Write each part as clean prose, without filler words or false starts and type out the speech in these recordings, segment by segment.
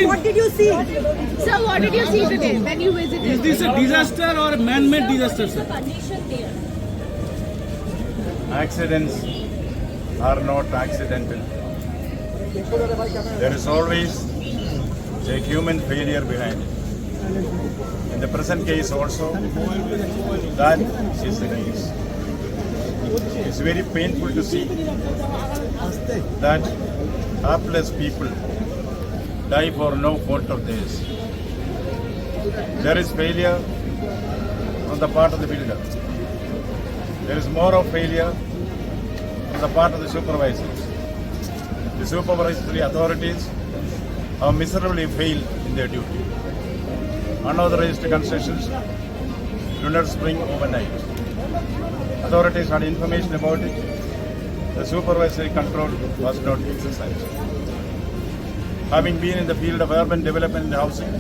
What did you see? Sir, what did you see today when you visited? Is this a disaster or a man-made disaster, sir? Accidents are not accidental. There is always a human failure behind it. In the present case also, that is the case. It's very painful to see that hapless people die for no fault of theirs. There is failure on the part of the builder. There is more of failure on the part of the supervisors. The supervisory authorities have miserably failed in their duty. Unauthorized constructions do not spring overnight. Authorities had information about it. The supervisory control was not exercised. Having been in the field of urban development and housing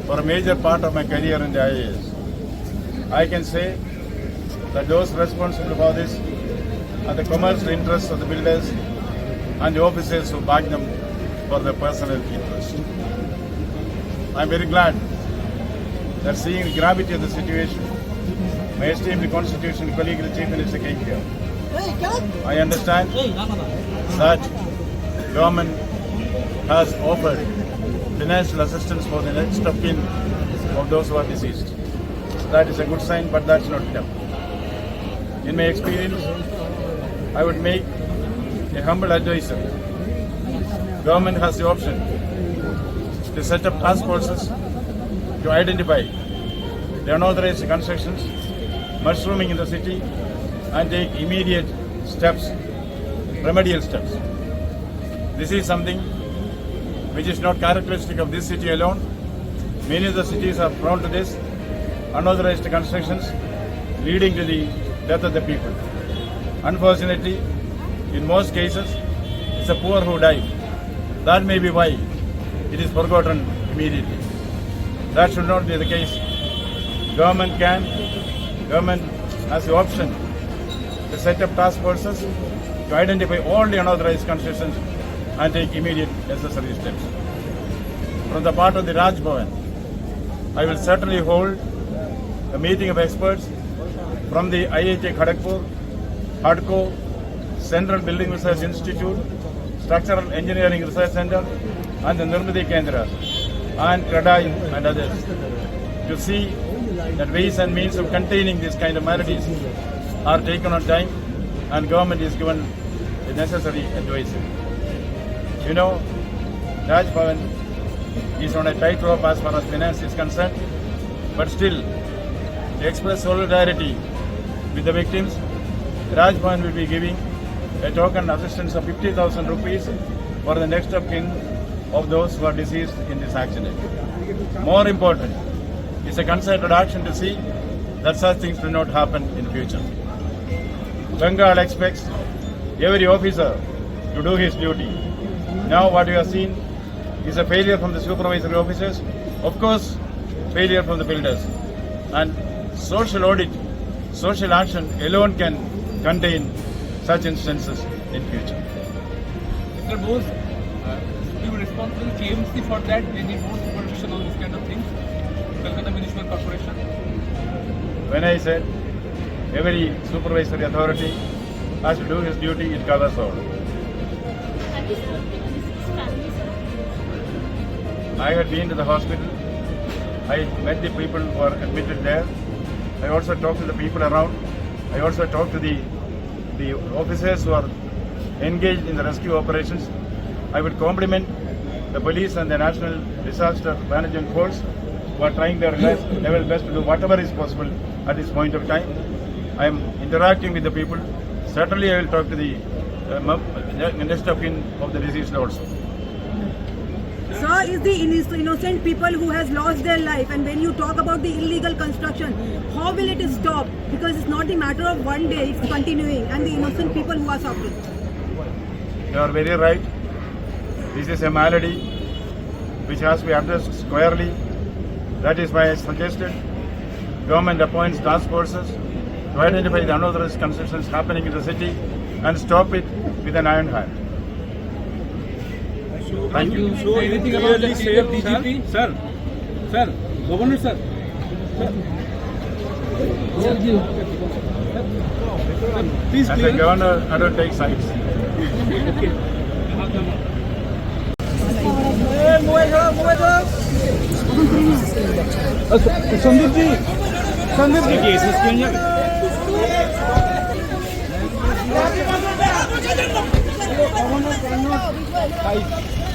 for a major part of my career in the IAS, I can say that those responsible for this are the commercial interests of the builders and the officers who back them for their personal interest. I am very glad that seeing the gravity of the situation, my esteemed constitutional colleague, the Chief Minister, came here. I understand that government has offered financial assistance for the next of kin of those who are deceased. That is a good sign, but that's not enough. In my experience, I would make a humble advisor. Government has the option to set up task forces to identify the unauthorized constructions mushrooming in the city and take immediate steps, remedial steps. This is something which is not characteristic of this city alone. Many of the cities are prone to this, unauthorized constructions leading to the death of the people. Unfortunately, in most cases, it's the poor who die. That may be why it is forgotten immediately. That should not be the case. Government has the option to set up task forces to identify all the unauthorized constructions and take immediate necessary steps. From the part of the Raj Bhavan, I will certainly hold a meeting of experts from the IIT Kharagpur, HUDCO, Central Building Research Institute, Structural Engineering Research Center, and the Nirmati Kendra, and CREDAI and others, to see that ways and means of containing this kind of maladies are taken on time and government is given the necessary advice. You know, Raj Bhavan is on a tightrope as far as finance is concerned, but still, to express solidarity with the victims, Raj Bhavan will be giving a token assistance of 50,000 rupees for the next of kin of those who are deceased in this accident. More important is a concerted action to see that such things do not happen in future. Bengal expects every officer to do his duty. Now what we have seen is a failure from the supervisory officers, of course failure from the builders, and social audit, social action alone can contain such instances in future. Mr. Bose, you responsible KMC for that? They need more supervision on this kind of things. Kolkata Municipal Corporation. When I said every supervisory authority has to do his duty, it covers all. Have you spoken to the deceased family, sir? I had been to the hospital. I met the people who are admitted there. I also talked to the people around. I also talked to the officers who are engaged in the rescue operations. I would compliment the police and the National Disaster Management Force who are trying their level best to do whatever is possible at this point of time. I am interacting with the people. Certainly I will talk to the next of kin of the deceased also. Sir, is the innocent people who has lost their life, and when you talk about the illegal construction, how will it is stop because it's not a matter of one day, it's continuing and the innocent people who are suffering. You are very right. This is a malady which has to be addressed squarely. That is why I suggested government appoints task forces to identify the unauthorized constructions happening in the city and stop it with an iron hand. Thank you. So Anything about the clearly change of said, DGP? Sir, Governor sir. Please As a clear. governor, I don't take sides. Sandeep জি কি SS কেন যাবে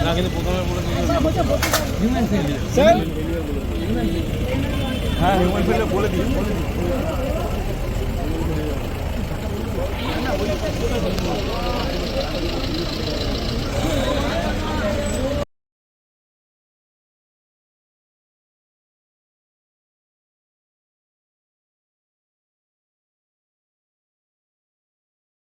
না কিন্তু প্রথমে sir হ্যাঁ human ফেলে বলে দিই